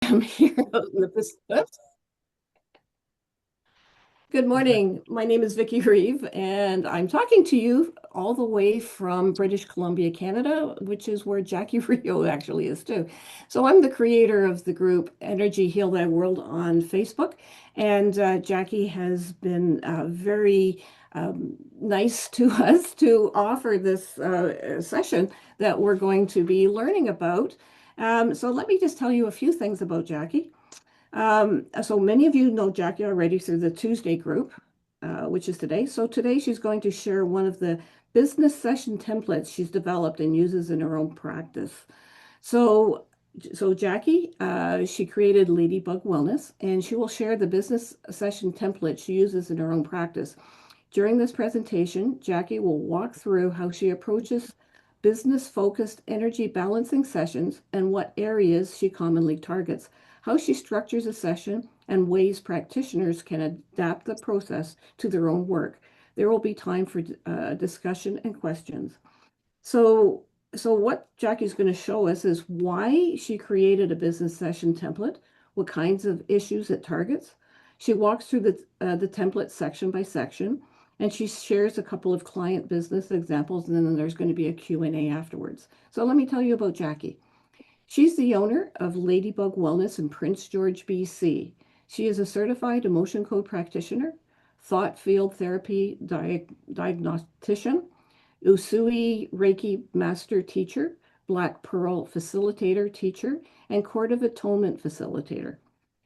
am here out in the Pacific. Good morning. My name is Vicky Reeve, and I'm talking to you all the way from British Columbia, Canada, which is where Jackie Rio actually is too. So I'm the creator of the group Energy Heal Thy World on Facebook, and Jackie has been very nice to us to offer this session that we're going to be learning about. So let me just tell you a few things about Jackie. So many of you know Jackie already through the Tuesday group, which is today. So today she's going to share one of the business session templates she's developed and uses in her own practice. So, so Jackie, she created Ladybug Wellness, and she will share the business session template she uses in her own practice. During this presentation, Jackie will walk through how she approaches business-focused energy balancing sessions and what areas she commonly targets, how she structures a session, and ways practitioners can adapt the process to their own work. There will be time for discussion and questions. So, so what Jackie's going to show us is why she created a business session template, what kinds of issues it targets. She walks through the template section by section, and she shares a couple of client business examples, and then there's going to be a Q&A afterwards. So let me tell you about Jackie. She's the owner of Ladybug Wellness in Prince George, BC. She is a certified emotion code practitioner, thought field therapy diagnostician, Usui Reiki master teacher, Black Pearl facilitator teacher, and Court of Atonement facilitator.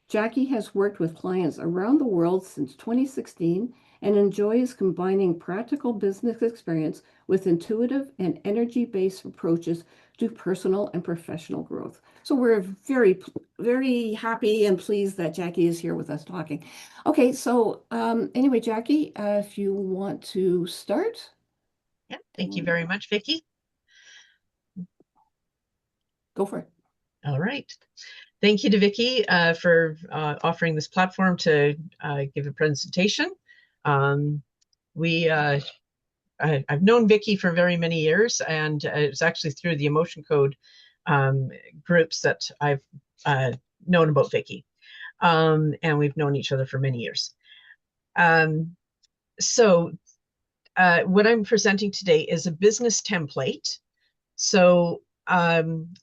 Jackie has worked with clients around the world since 2016 and enjoys combining practical business experience with intuitive and energy-based approaches to personal and professional growth. So we're very, very happy and pleased that Jackie is here with us talking. Okay, so anyway, Jackie, if you want to start. Yeah, thank you very much, Vicky. Go for it. All right. Thank you to Vicky for offering this platform to give a presentation. I've known Vicky for very many years, and it's actually through the Emotion Code groups that I've known about Vicky. And we've known each other for many years. So what I'm presenting today is a business template. So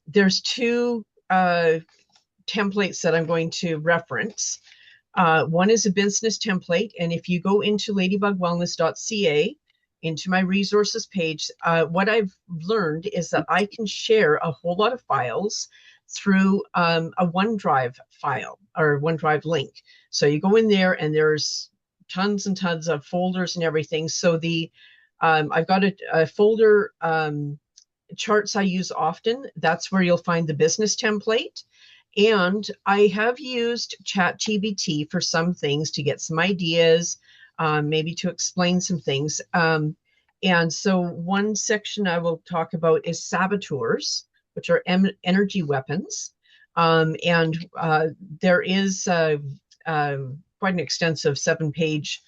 there's two templates that I'm going to reference. One is a business template, and if you go into ladybugwellness.ca, into my resources page, what I've learned is that I can share a whole lot of files through a OneDrive file or OneDrive link. So you go in there and there's tons and tons of folders and everything. So I've got a folder, charts I use often. That's where you'll find the business template. And I have used ChatGPT for some things to get some ideas, maybe to explain some things. And so one section I will talk about is saboteurs, which are energy weapons. And there is quite an extensive 7-page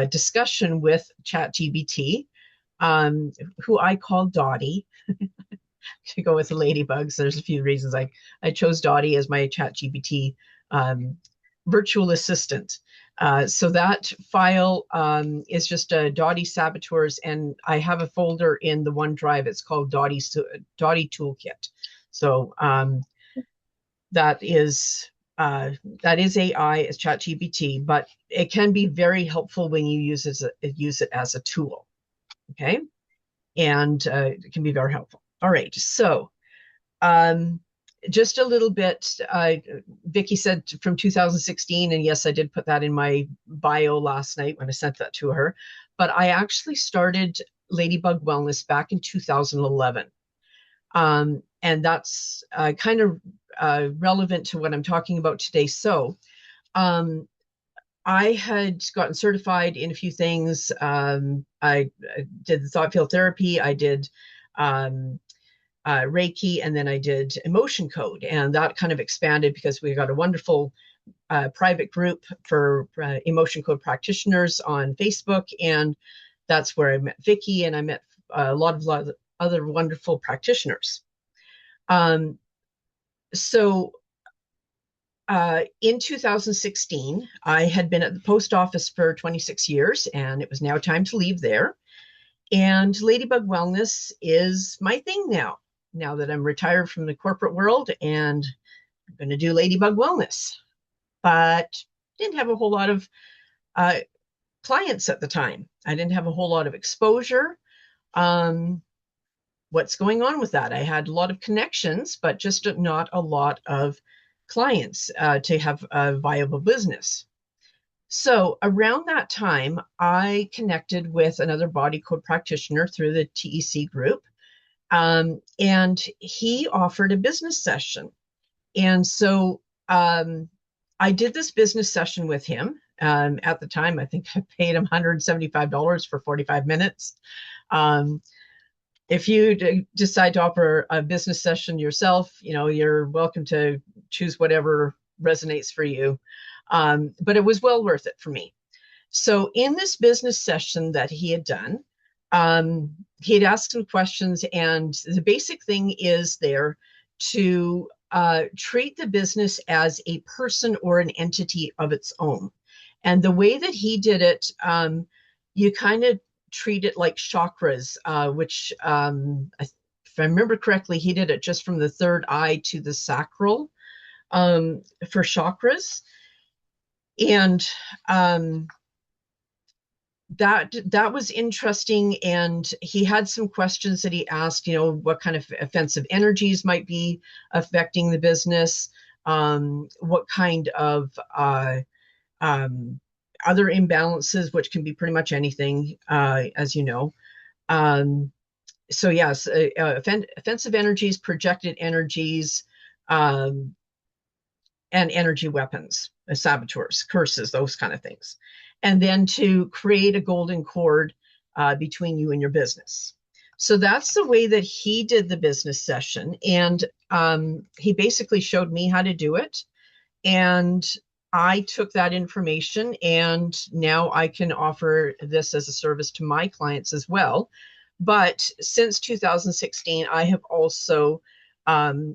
discussion with ChatGPT, who I call Dottie. To go with the ladybugs. There's a few reasons I chose Dottie as my ChatGPT virtual assistant. So that file is just a Dottie saboteurs, and I have a folder in the OneDrive. It's called Dottie Toolkit. So that is AI, as ChatGPT, but it can be very helpful when you use it as a tool. Okay, and it can be very helpful. All right, so just a little bit, Vicky said from 2016, and yes, I did put that in my bio last night when I sent that to her, but I actually started Ladybug Wellness back in 2011. And that's kind of relevant to what I'm talking about today. So I had gotten certified in a few things. I did the thought field therapy. I did Reiki, and then I did emotion code, and that kind of expanded because we got a wonderful private group for emotion code practitioners on Facebook, and that's where I met Vicky, and I met a lot of other wonderful practitioners. So in 2016, I had been at the post office for 26 years, and it was now time to leave there. And Ladybug Wellness is my thing now that I'm retired from the corporate world, and I'm going to do Ladybug Wellness. But didn't have a whole lot of uh, clients at the time. I didn't have a whole lot of exposure. Um, what's going on with that? I had a lot of connections, but just not a lot of clients to have a viable business. So around that time, I connected with another body code practitioner through the TEC group, and he offered a business session. And so I did this business session with him. At the time, I think I paid him $175 for 45 minutes. Um, if you decide to offer a business session yourself, you're welcome to choose whatever resonates for you. But it was well worth it for me. So in this business session that he had done, he had asked some questions, and the basic thing is there to treat the business as a person or an entity of its own. And the way that he did it, you kind of treat it like chakras, which, if I remember correctly, he did it just from the third eye to the sacral for chakras. And that was interesting. And he had some questions that he asked, what kind of offensive energies might be affecting the business, what kind of other imbalances, which can be pretty much anything, as you know. So yes, offensive energies, projected energies, and energy weapons, saboteurs, curses, those kind of things. And then to create a golden cord between you and your business. So that's the way that he did the business session. And he basically showed me how to do it. And I took that information, and now I can offer this as a service to my clients as well. But since 2016, I have also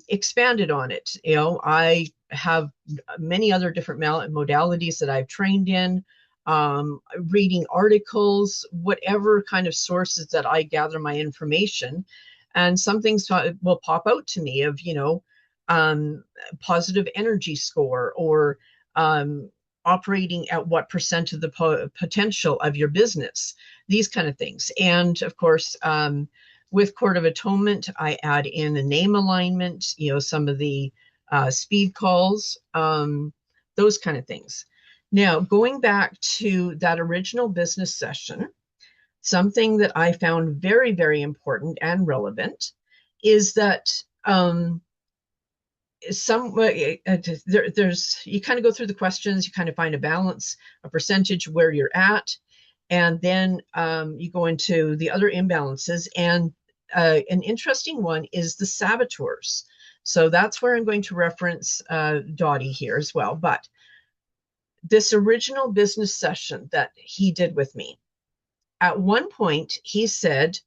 expanded on it. I have many other different modalities that I've trained in, reading articles, whatever kind of sources that I gather my information. And some things will pop out to me of, positive energy score, or operating at what percent of the potential of your business, these kind of things. And of course, with Court of Atonement, I add in a name alignment, some of the speed calls, those kind of things. Now, going back to that original business session, something that I found very, very important and relevant is that there's you kind of go through the questions, you kind of find a balance, a percentage where you're at, and then you go into the other imbalances. And an interesting one is the saboteurs. So that's where I'm going to reference Dottie here as well. But this original business session that he did with me, at one point he said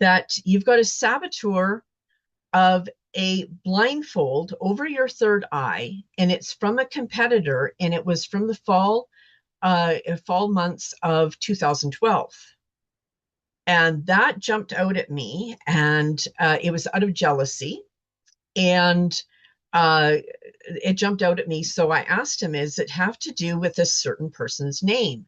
that you've got a saboteur of a blindfold over your third eye, and it's from a competitor, and it was from the fall months of 2012. And that jumped out at me, and it was out of jealousy, and it jumped out at me. So I asked him, does it have to do with a certain person's name?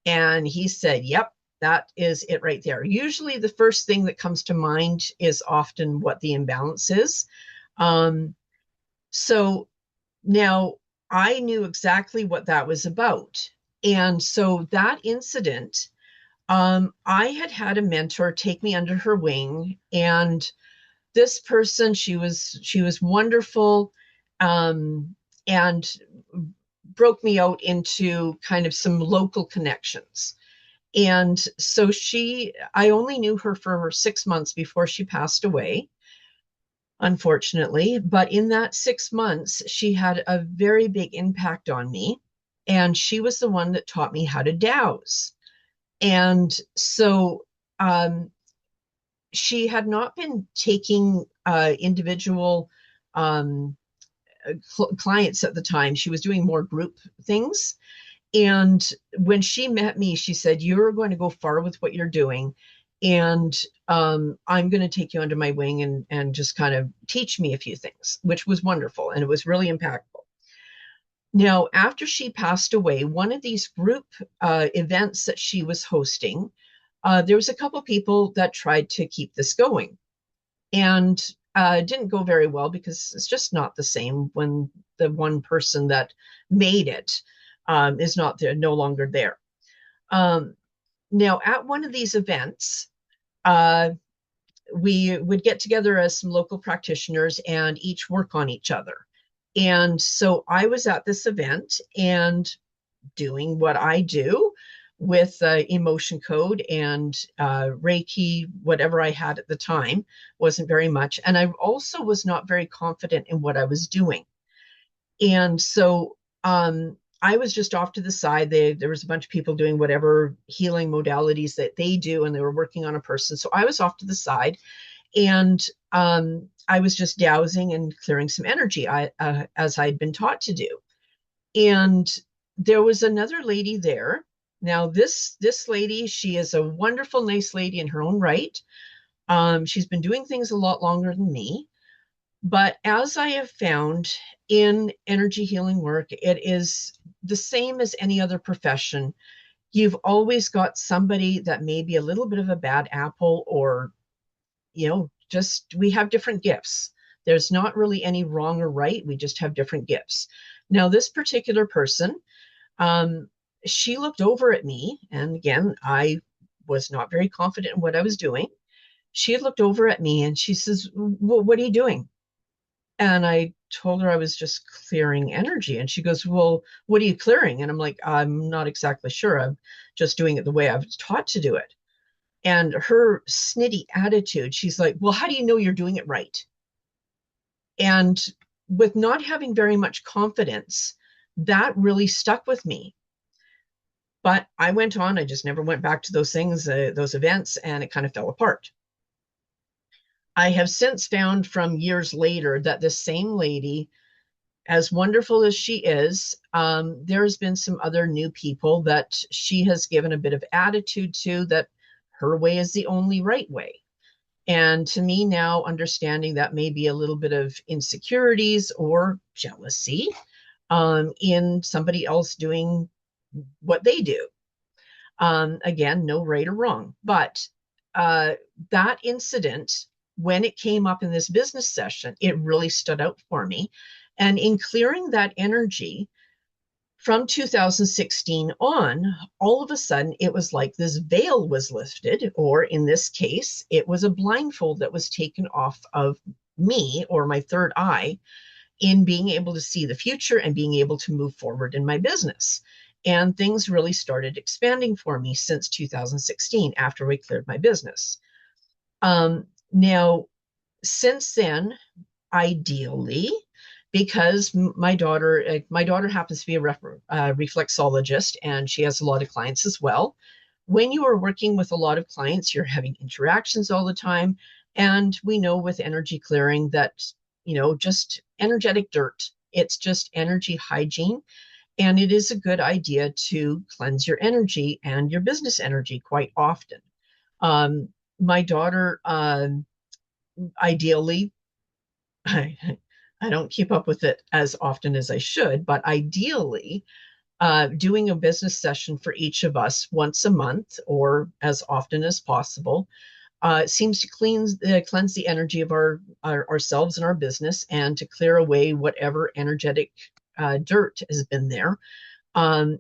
And he said, yep, that is it right there. Usually the first thing that comes to mind is often what the imbalance is. So now I knew exactly what that was about. And so that incident, I had a mentor take me under her wing, and this person, she was wonderful, and broke me out into kind of some local connections. And so I only knew her for 6 months before she passed away, unfortunately. But in that 6 months, she had a very big impact on me. And she was the one that taught me how to dowse. And so she had not been taking individual clients at the time. She was doing more group things. And when she met me, she said, "You're going to go far with what you're doing. And I'm going to take you under my wing and just kind of teach me a few things," which was wonderful. And it was really impactful. Now, after she passed away, one of these group events that she was hosting, there was a couple people that tried to keep this going. And didn't go very well because it's just not the same when the one person that made it is not there, no longer there. Um, Now, at one of these events, uh, we would get together as some local practitioners and each work on each other. And so I was at this event and doing what I do with emotion code and Reiki, whatever I had at the time, wasn't very much. And I also was not very confident in what I was doing. And so I was just off to the side. There was a bunch of people doing whatever healing modalities that they do, and they were working on a person. So I was off to the side, and I was just dowsing and clearing some energy, as I'd been taught to do. And there was another lady there. Now, this lady, she is a wonderful, nice lady in her own right. She's been doing things a lot longer than me. But as I have found in energy healing work, it is the same as any other profession. You've always got somebody that may be a little bit of a bad apple, or, just we have different gifts. There's not really any wrong or right. We just have different gifts. Now, this particular person, um, she looked over at me, and again, I was not very confident in what I was doing. She had looked over at me and she says, "Well, what are you doing?" And I told her I was just clearing energy. And she goes, "Well, what are you clearing?" And I'm like, "I'm not exactly sure. I'm just doing it the way I was taught to do it." And her snitty attitude, she's like, "Well, how do you know you're doing it right?" And with not having very much confidence, that really stuck with me. But I went on, I just never went back to those things, those events, and it kind of fell apart. I have since found from years later that this same lady, as wonderful as she is, there's been some other new people that she has given a bit of attitude to, that her way is the only right way. And to me now, understanding that may be a little bit of insecurities or jealousy in somebody else doing what they do. Again, no right or wrong, but uh, that incident, when it came up in this business session, it really stood out for me. And in clearing that energy from 2016 on, all of a sudden it was like this veil was lifted, or in this case, it was a blindfold that was taken off of me, or my third eye, in being able to see the future and being able to move forward in my business. And things really started expanding for me since 2016 after we cleared my business. Now, since then, ideally, because my daughter happens to be a reflexologist, and she has a lot of clients as well. When you are working with a lot of clients, you're having interactions all the time. And we know with energy clearing that, just energetic dirt, it's just energy hygiene. And it is a good idea to cleanse your energy and your business energy quite often. My daughter, ideally, I, I don't keep up with it as often as I should, but ideally, doing a business session for each of us once a month or as often as possible seems to cleanse the energy of ourselves and our business, and to clear away whatever energetic dirt has been there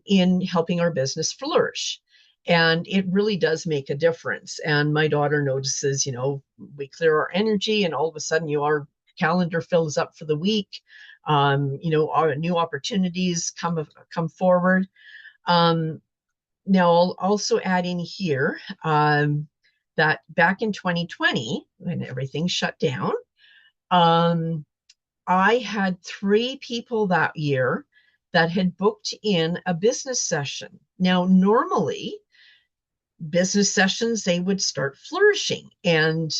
in helping our business flourish. And it really does make a difference. And my daughter notices, we clear our energy, and all of a sudden, our calendar fills up for the week. Our new opportunities come forward. Now, I'll also add in here that back in 2020, when everything shut down, I had 3 people that year that had booked in a business session. Now, normally, business sessions, they would start flourishing, and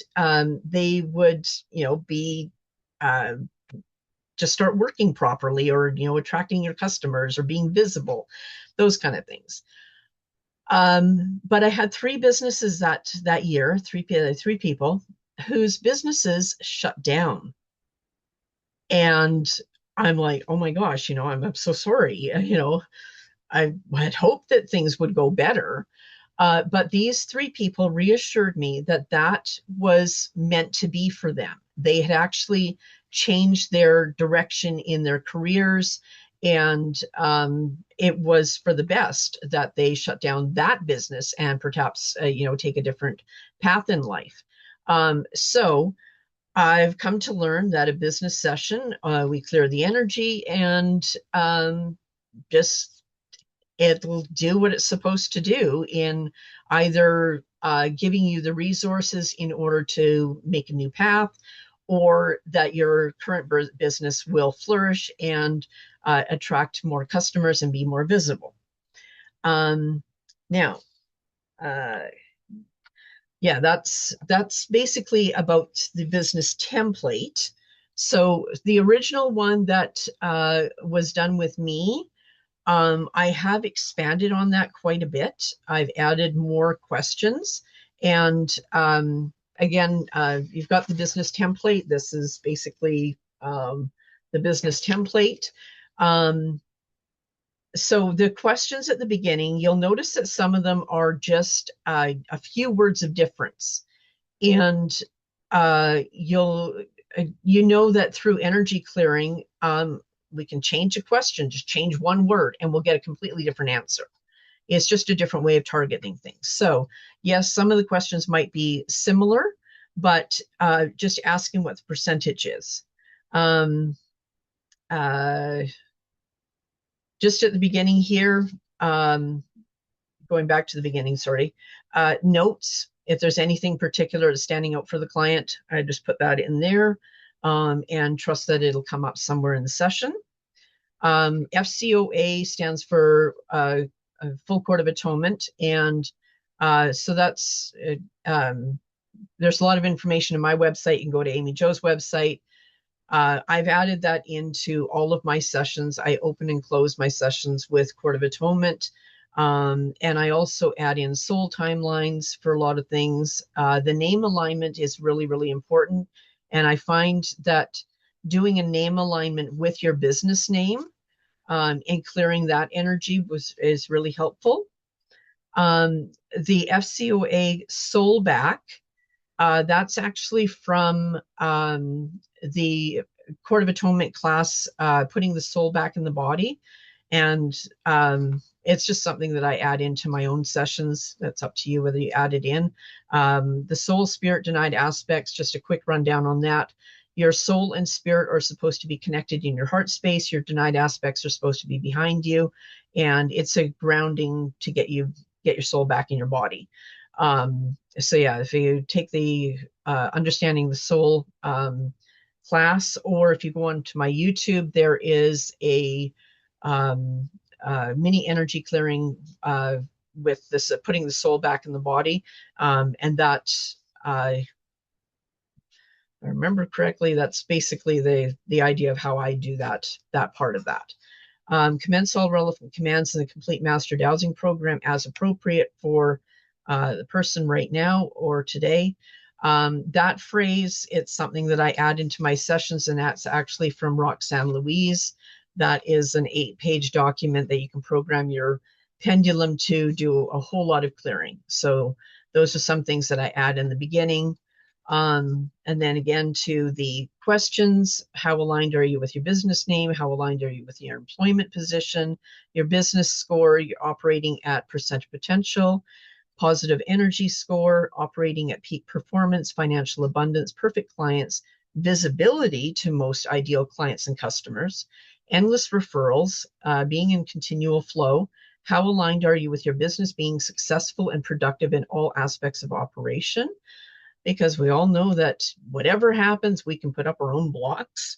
they would, be just start working properly, or attracting your customers or being visible, those kind of things. But I had three businesses that year, three people whose businesses shut down. And I'm like, oh my gosh, I'm so sorry. I had hoped that things would go better. But these three people reassured me that that was meant to be for them. They had actually changed their direction in their careers, and it was for the best that they shut down that business and perhaps, take a different path in life. So I've come to learn that a business session, we clear the energy, and just it'll do what it's supposed to do in either giving you the resources in order to make a new path, or that your current business will flourish and attract more customers and be more visible. Now, uh, yeah, that's basically about the business template. So the original one that was done with me, I have expanded on that quite a bit. I've added more questions. And again, you've got the business template. This is basically the business template. So the questions at the beginning, you'll notice that some of them are just a few words of difference. And that through energy clearing, we can change a question, just change one word, and we'll get a completely different answer. It's just a different way of targeting things. So yes, some of the questions might be similar, but just asking what the percentage is. Just at the beginning here, going back to the beginning, sorry, notes. If there's anything particular that's standing out for the client, I just put that in there, and trust that it'll come up somewhere in the session. FCOA stands for Full Court of Atonement, and so that's there's a lot of information in my website. You can go to Amy Jo's website. I've added that into all of my sessions. I open and close my sessions with Court of Atonement. And I also add in soul timelines for a lot of things. The name alignment is really, really important. And I find that doing a name alignment with your business name and clearing that energy is really helpful. The FCOA soul back, that's actually from the Court of Atonement class, putting the soul back in the body. And it's just something that I add into my own sessions. That's up to you whether you add it in. The soul spirit denied aspects, just a quick rundown on that. Your soul and spirit are supposed to be connected in your heart space. Your denied aspects are supposed to be behind you. And it's a grounding to get your soul back in your body. So yeah, if you take the Understanding the Soul class, or if you go onto my YouTube, there is a mini energy clearing with this putting the soul back in the body, and that I remember correctly, that's basically the idea of how I do that part of that. Commence all relevant commands in the complete master dowsing program as appropriate for the person right now or today. That phrase, it's something that I add into my sessions, and that's actually from Roxanne Louise. That is an 8-page document that you can program your pendulum to do a whole lot of clearing. So those are some things that I add in the beginning. And then again to the questions: how aligned are you with your business name? How aligned are you with your employment position? Your business score, you're operating at percent potential. Positive energy score, operating at peak performance, financial abundance, perfect clients, visibility to most ideal clients and customers, endless referrals, being in continual flow. How aligned are you with your business being successful and productive in all aspects of operation? Because we all know that whatever happens, we can put up our own blocks.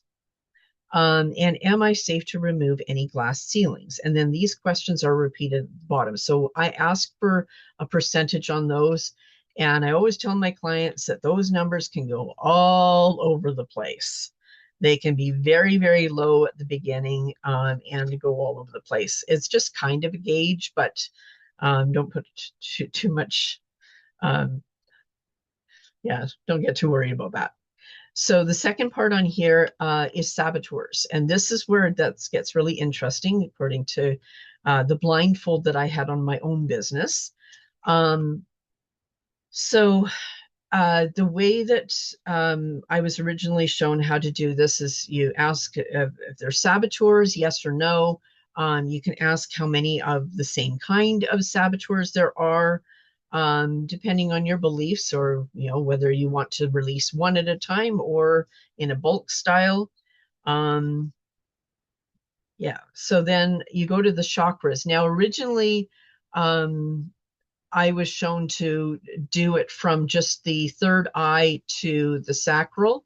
And am I safe to remove any glass ceilings? And then these questions are repeated at the bottom. So I ask for a percentage on those. And I always tell my clients that those numbers can go all over the place. They can be very, very low at the beginning, and go all over the place. It's just kind of a gauge, but don't put too much. Um, yeah, don't get too worried about that. So the second part on here is saboteurs, and this is where that gets really interesting, according to the blindfold that I had on my own business. Um, so the way that I was originally shown how to do this is you ask if they're saboteurs, yes or no. You can ask how many of the same kind of saboteurs there are, depending on your beliefs, or whether you want to release one at a time or in a bulk style. Um, yeah. So then you go to the chakras. Now, originally, um, I was shown to do it from just the third eye to the sacral.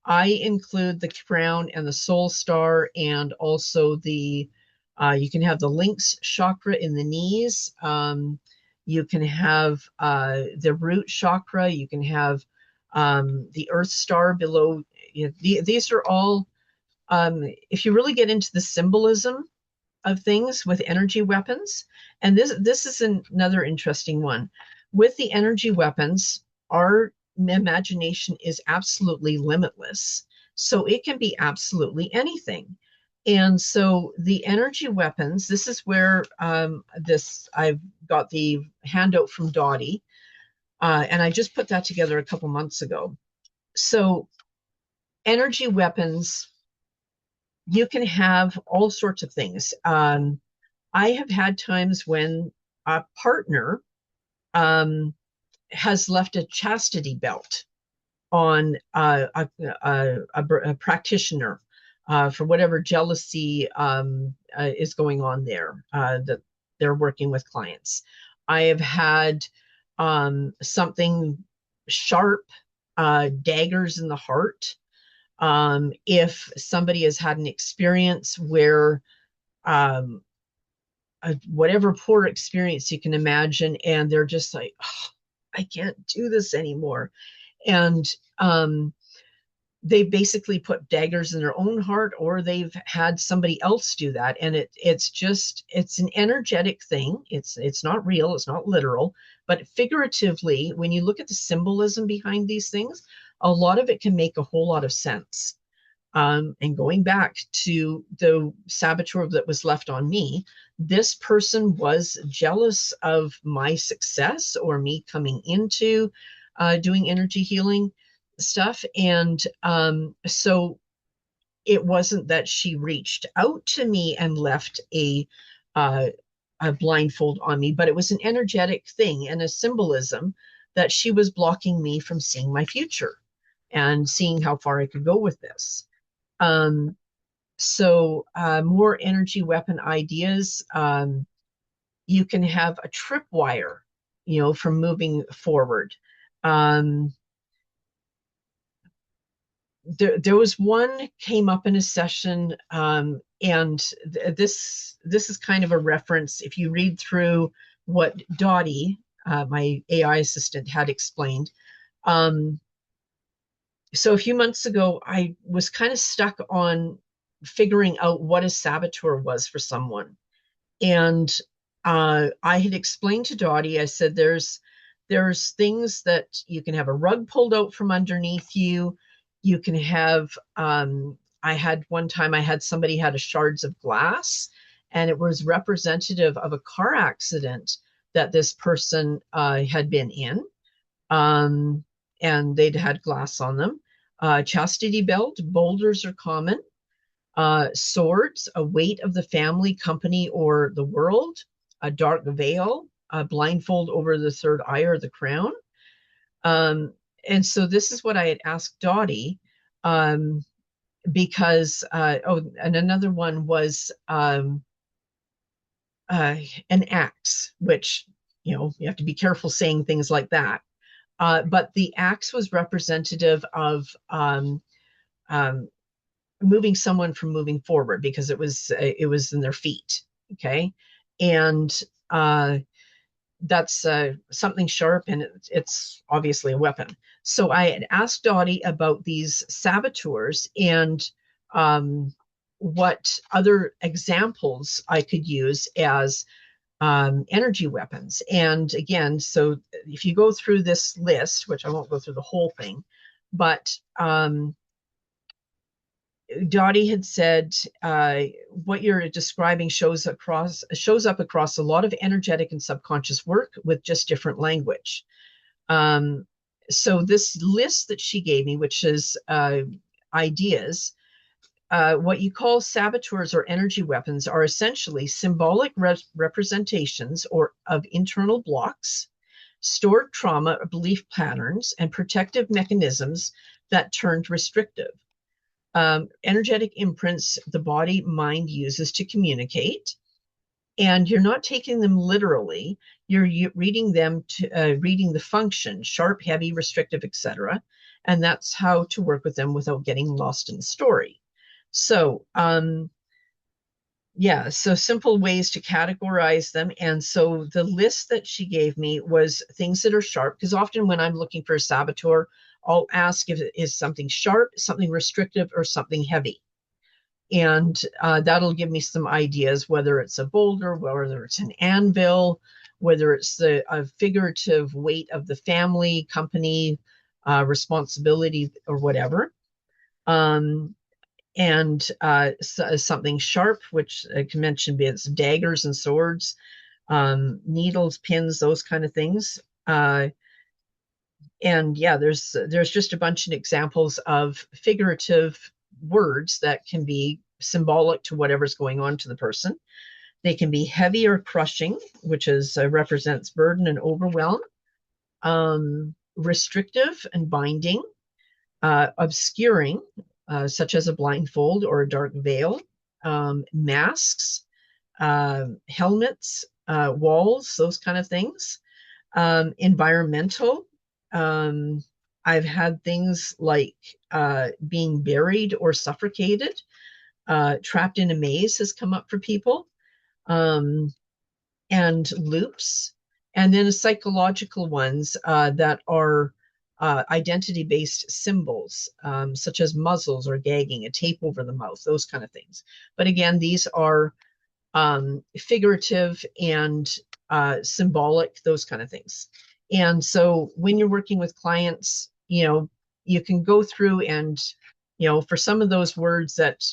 I include the crown and the soul star, and also you can have the lynx chakra in the knees. You can have the root chakra. You can have the earth star below. These are all, if you really get into the symbolism of things with energy weapons. And this is another interesting one. With the energy weapons, our imagination is absolutely limitless. So it can be absolutely anything. And so the energy weapons, this is where I've got the handout from Dottie, and I just put that together a couple months ago. So energy weapons, you can have all sorts of things. I have had times when a partner has left a chastity belt on a practitioner for whatever jealousy is going on there, that they're working with clients. I have had something sharp, daggers in the heart. If somebody has had an experience where um, whatever poor experience you can imagine, and they're just like, oh, I can't do this anymore. And they basically put daggers in their own heart, or they've had somebody else do that. And it's an energetic thing. It's not real, it's not literal, but figuratively, when you look at the symbolism behind these things, a lot of it can make a whole lot of sense. And going back to the saboteur that was left on me, this person was jealous of my success or me coming into doing energy healing stuff. And so it wasn't that she reached out to me and left uh, a blindfold on me, but it was an energetic thing and a symbolism that she was blocking me from seeing my future and seeing how far I could go with this. Um, more energy weapon ideas. You can have a tripwire, from moving forward. Um, there was one came up in a session, and this is kind of a reference. If you read through what Dottie, my AI assistant, had explained. So a few months ago, I was kind of stuck on figuring out what a saboteur was for someone. And I had explained to Dottie, I said, there's things that you can have a rug pulled out from underneath you. You can have, I had one time, I had somebody had a shards of glass, and it was representative of a car accident that this person had been in. Um, and they'd had glass on them. Chastity belt, boulders are common. Swords, a weight of the family, company, or the world. A dark veil, a blindfold over the third eye or the crown. And so this is what I had asked Dottie, because, and another one was an axe, which, you have to be careful saying things like that. But the axe was representative of um, moving someone from moving forward, because it was in their feet. Okay. And that's something sharp, and it's obviously a weapon. So I had asked Dottie about these saboteurs, and what other examples I could use as energy weapons. And again, so if you go through this list, which I won't go through the whole thing, but Dottie had said, what you're describing shows up across a lot of energetic and subconscious work with just different language. So this list that she gave me, which is ideas, what you call saboteurs or energy weapons are essentially symbolic representations or of internal blocks, stored trauma or belief patterns, and protective mechanisms that turned restrictive. Energetic imprints the body mind uses to communicate, and you're not taking them literally. You're reading them to reading the function: sharp, heavy, restrictive, etc. And that's how to work with them without getting lost in the story. So, yeah, so simple ways to categorize them. And so the list that she gave me was things that are sharp, because often when I'm looking for a saboteur, I'll ask if it is something sharp, something restrictive, or something heavy. And that'll give me some ideas, whether it's a boulder, whether it's an anvil, whether it's the figurative weight of the family, company, responsibility, or whatever. And something sharp, which I can mention, be it's daggers and swords, needles, pins, those kind of things. And yeah, there's just a bunch of examples of figurative words that can be symbolic to whatever's going on to the person. They can be heavy or crushing, which is represents burden and overwhelm, restrictive and binding, obscuring, such as a blindfold or a dark veil, masks, helmets, walls, those kind of things. Environmental. I've had things like being buried or suffocated. Trapped in a maze has come up for people. And loops. And then psychological ones that are identity-based symbols, such as muzzles or gagging, a tape over the mouth, those kind of things. But again, these are figurative and symbolic, those kind of things. And so when you're working with clients, you can go through and, for some of those words that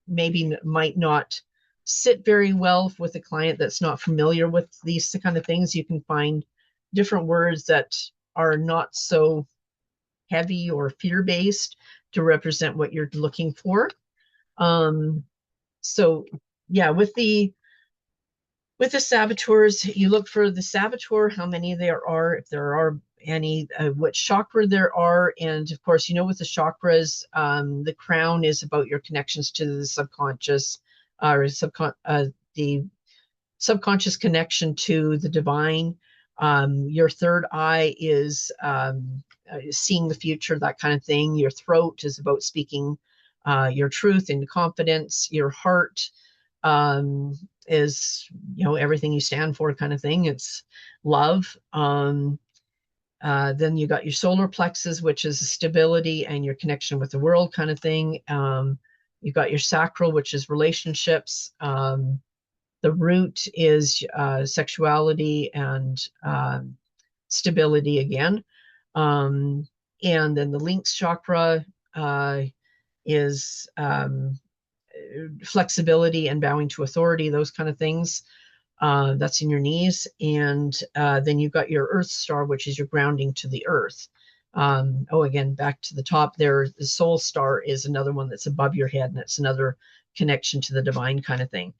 maybe might not sit very well with a client that's not familiar with these kind of things, you can find different words that are not so heavy or fear-based to represent what you're looking for. So yeah, with the saboteurs, you look for the saboteur, how many there are, if there are any, what chakra there are. And of course, with the chakras, the crown is about your connections to the subconscious, or the subconscious connection to the divine. Your third eye is seeing the future, that kind of thing. Your throat is about speaking your truth and confidence. Your heart is everything you stand for, kind of thing. It's love. Then you got your solar plexus, which is stability and your connection with the world, kind of thing. You got your sacral, which is relationships. The root is sexuality and stability again. And then the links chakra is flexibility and bowing to authority, those kind of things. That's in your knees. And then you've got your earth star, which is your grounding to the earth. Again, back to the top there, the soul star is another one that's above your head, and it's another connection to the divine, kind of thing.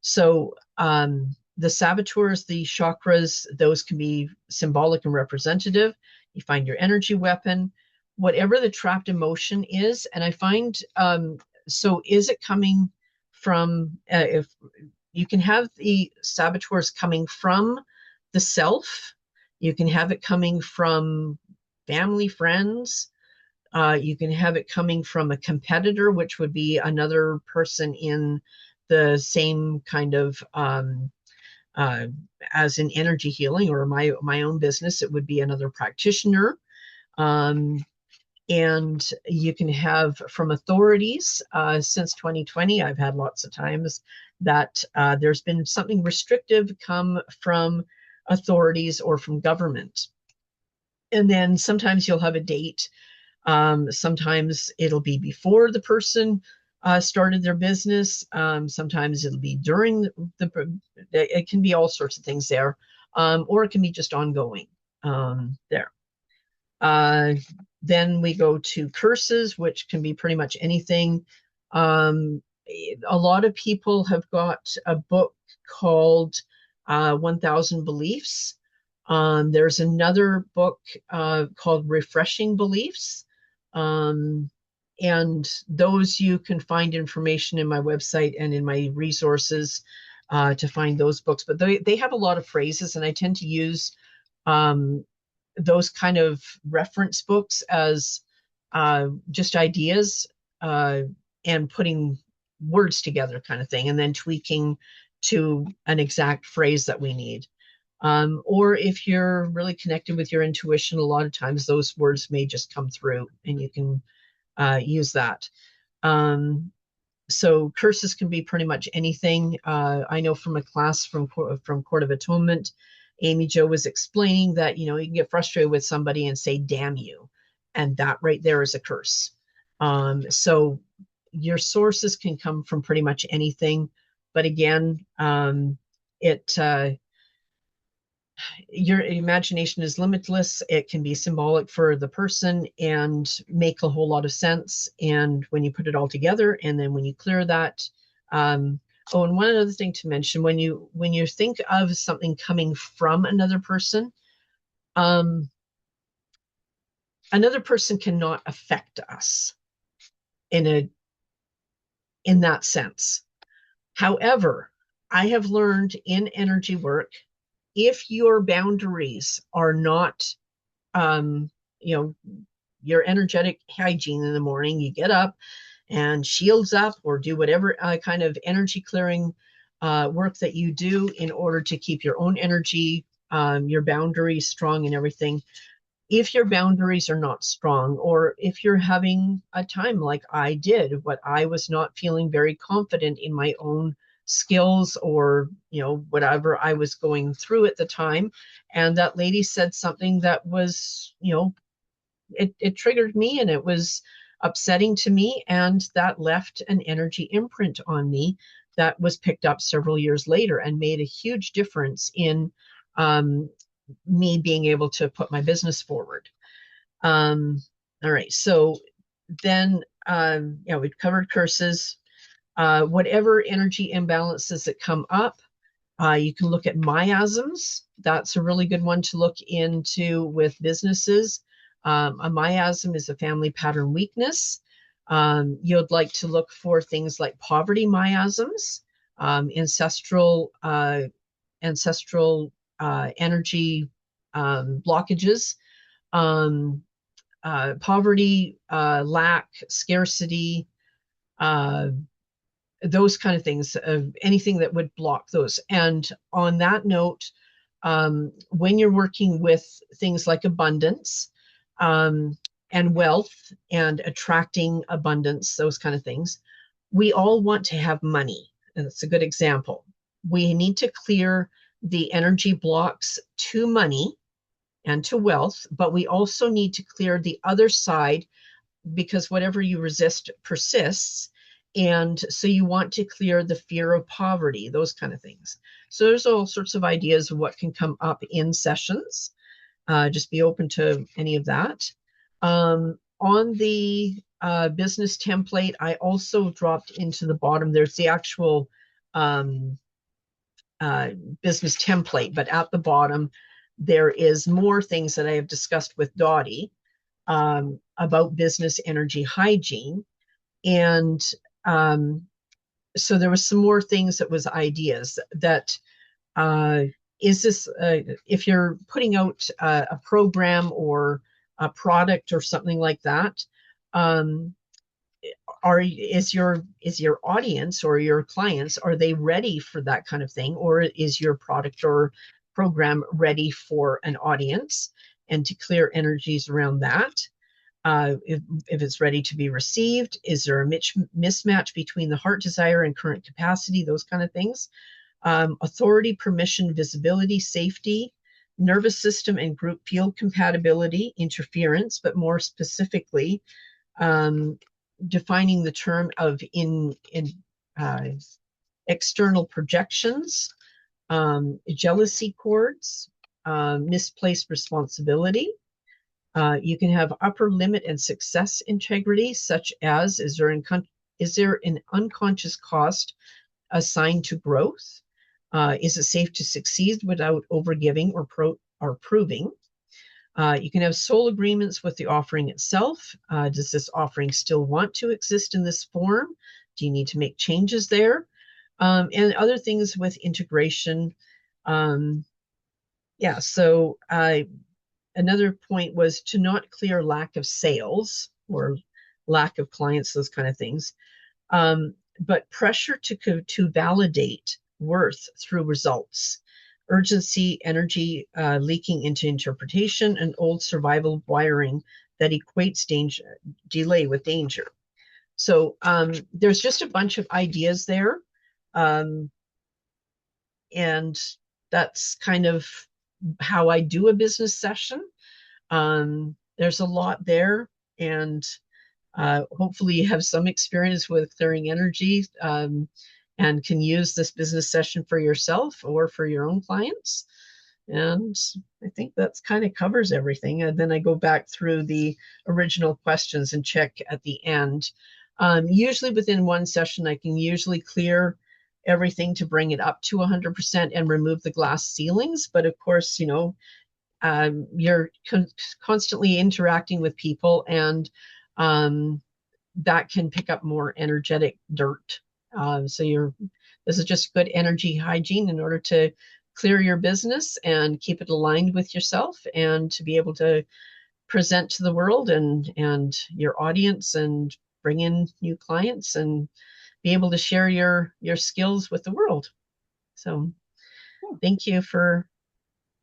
So the saboteurs, the chakras, those can be symbolic and representative. You find your energy weapon, whatever the trapped emotion is. And I find, so is it coming from, if you can have the saboteurs coming from the self, you can have it coming from family, friends, you can have it coming from a competitor, which would be another person in the same kind of, as in energy healing or my own business, it would be another practitioner. And you can have from authorities. Since 2020, I've had lots of times that there's been something restrictive come from authorities or from government. And then sometimes you'll have a date. Sometimes it'll be before the person started their business. Sometimes it'll be during it can be all sorts of things there. Or it can be just ongoing there. Uh, then we go to curses, which can be pretty much anything. Um, a lot of people have got a book called 1000 Beliefs. There's another book called Refreshing Beliefs. Um, and those you can find information in my website and in my resources to find those books. But they have a lot of phrases, and I tend to use um, those kind of reference books as just ideas and putting words together kind of thing, and then tweaking to an exact phrase that we need. Or if you're really connected with your intuition, a lot of times those words may just come through and you can use that. So curses can be pretty much anything. I know from a class from Court of Atonement, Amy Jo was explaining that, you can get frustrated with somebody and say, damn you. And that right there is a curse. So your sources can come from pretty much anything. But again, your imagination is limitless. It can be symbolic for the person and make a whole lot of sense. And when you put it all together, and then when you clear that, oh, and one other thing to mention, when you think of something coming from another person cannot affect us in that sense. However, I have learned in energy work, if your boundaries are not, your energetic hygiene in the morning, you get up and shields up or do whatever kind of energy clearing work that you do in order to keep your own energy, your boundaries strong and everything. If your boundaries are not strong, or if you're having a time like I did, what I was not feeling very confident in my own skills, or whatever I was going through at the time, and that lady said something that was, it triggered me, and it was upsetting to me, and that left an energy imprint on me that was picked up several years later and made a huge difference in me being able to put my business forward. All right, so then we've covered curses. Whatever energy imbalances that come up, you can look at miasms. That's a really good one to look into with businesses. A miasm is a family pattern weakness. You'd like to look for things like poverty miasms, ancestral energy blockages, poverty, lack, scarcity, those kind of things, anything that would block those. And on that note, when you're working with things like abundance and wealth and attracting abundance, those kind of things, we all want to have money. And that's a good example. We need to clear the energy blocks to money and to wealth, but we also need to clear the other side, because whatever you resist persists. And so you want to clear the fear of poverty, those kind of things. So there's all sorts of ideas of what can come up in sessions. Just be open to any of that. On the business template, I also dropped into the bottom, there's the actual business template, but at the bottom, there is more things that I have discussed with Dottie about business energy hygiene. And so there was some more things that was ideas that is this, if you're putting out a program or a product or something like that, is your audience or your clients, are they ready for that kind of thing? Or is your product or program ready for an audience? And to clear energies around that. if it's ready to be received. Is there a mismatch between the heart desire and current capacity? Those kind of things. Authority, permission, visibility, safety, nervous system and group field compatibility, interference, but more specifically, defining the term of uh, external projections, jealousy cords, misplaced responsibility. You can have upper limit and success integrity, such as is there an unconscious cost assigned to growth? Is it safe to succeed without overgiving or proving? You can have soul agreements with the offering itself. Does this offering still want to exist in this form? Do you need to make changes there? And other things with integration. Yeah, so another point was to not clear lack of sales or lack of clients, those kind of things. But pressure to validate worth through results, urgency, energy leaking into interpretation, and old survival wiring that equates delay with danger. So there's just a bunch of ideas there. And that's kind of how I do a business session. There's a lot there, and hopefully you have some experience with clearing energy, and can use this business session for yourself or for your own clients. And I think that's kind of covers everything. And then I go back through the original questions and check at the end. Usually within one session, I can usually clear everything to bring it up to 100% and remove the glass ceilings. But of course, you're constantly interacting with people, and that can pick up more energetic dirt. So this is just good energy hygiene in order to clear your business and keep it aligned with yourself, and to be able to present to the world and your audience, and bring in new clients, and be able to share your skills with the world. So thank you for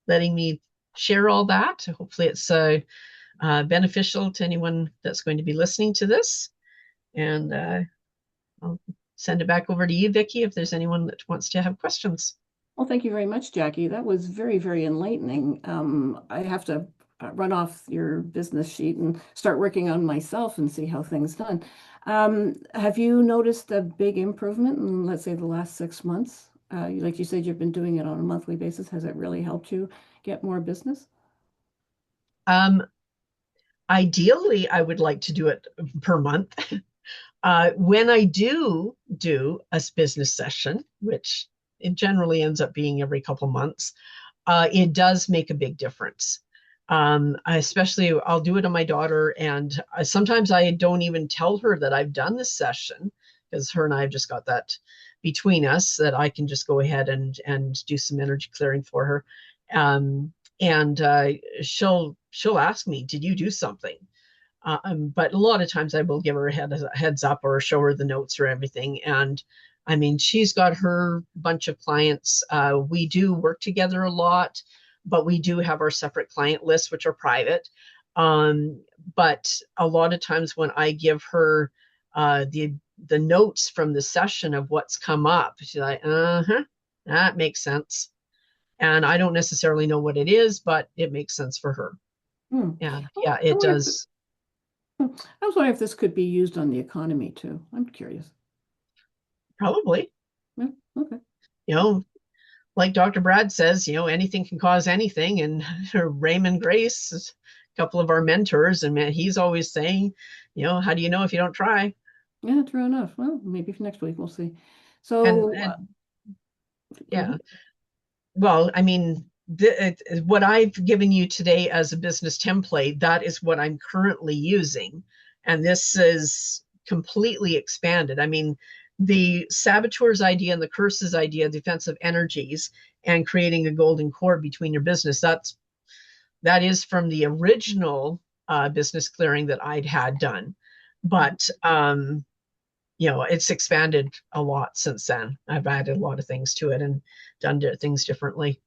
letting me share all that. Hopefully it's beneficial to anyone that's going to be listening to this. And I'll send it back over to you, Vicki, if there's anyone that wants to have questions. Well, thank you very much, Jackie. That was very, very enlightening. I have to run off your business sheet and start working on myself and see how things done. Have you noticed a big improvement in, let's say, the last 6 months? Like you said, you've been doing it on a monthly basis. Has it really helped you get more business? Ideally, I would like to do it per month. When I do a business session, which it generally ends up being every couple months, it does make a big difference. Especially I'll do it on my daughter, and sometimes I don't even tell her that I've done this session, because her and I have just got that between us, that I can just go ahead and do some energy clearing for her. And she'll ask me, did you do something? But a lot of times I will give her a heads up, or show her the notes or everything. And I mean, she's got her bunch of clients. We do work together a lot, but we do have our separate client lists, which are private. But a lot of times when I give her the notes from the session of what's come up, she's like, that makes sense. And I don't necessarily know what it is, but it makes sense for her. Hmm. And Oh, yeah, I it wonder does. I was wondering if this could be used on the economy too. I'm curious. Probably, Yeah, okay. you know, like Dr. Brad says, anything can cause anything. And Raymond Grace is a couple of our mentors, and man, he's always saying, how do you know if you don't try? Yeah, true enough. Well, maybe for next week, we'll see. And So, and go yeah, ahead. well, I mean, what I've given you today as a business template, that is what I'm currently using. And this is completely expanded. I mean, the saboteurs idea and the curses idea, defensive energies, and creating a golden cord between your business, that is from the original business clearing that I'd had done. But it's expanded a lot since then. I've added a lot of things to it and done things differently.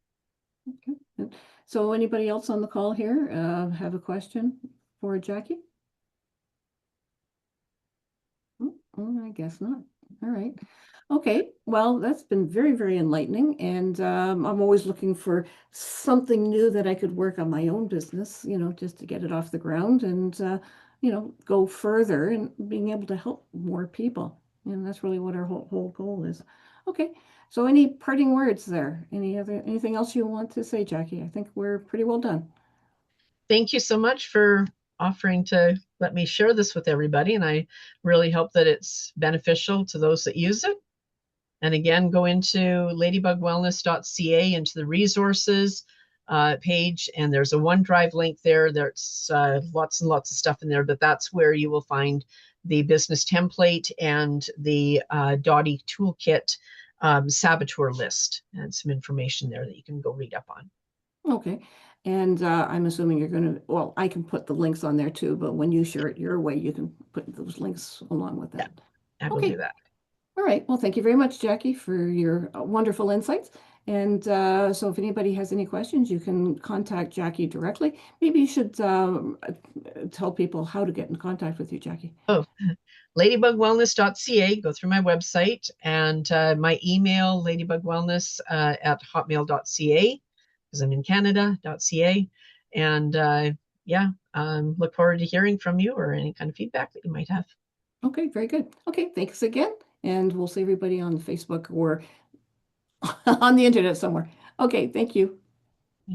Okay. So, anybody else on the call here have a question for Jackie? I guess not. All right. Okay. Well, that's been very, very enlightening. And I'm always looking for something new that I could work on my own business, just to get it off the ground and, go further and being able to help more people. And that's really what our whole goal is. Okay. So any parting words there? Anything else you want to say, Jackie? I think we're pretty well done. Thank you so much for offering to let me share this with everybody. And I really hope that it's beneficial to those that use it. And again, go into ladybugwellness.ca into the resources page, and there's a OneDrive link there. There's lots and lots of stuff in there, but that's where you will find the business template and the Dottie Toolkit saboteur list and some information there that you can go read up on. Okay. And I'm assuming you're going to, well, I can put the links on there too, but when you share it your way, you can put those links along with Yeah, that. I will do Okay. that. All right. Well, thank you very much, Jackie, for your wonderful insights. And so if anybody has any questions, you can contact Jackie directly. Maybe you should tell people how to get in contact with you, Jackie. Oh, ladybugwellness.ca, go through my website, and my email, ladybugwellness at hotmail.ca, because I'm in Canada.ca. And yeah, look forward to hearing from you or any kind of feedback that you might have. Okay, very good. Okay, thanks again. And we'll see everybody on Facebook or on the internet somewhere. Okay, thank you.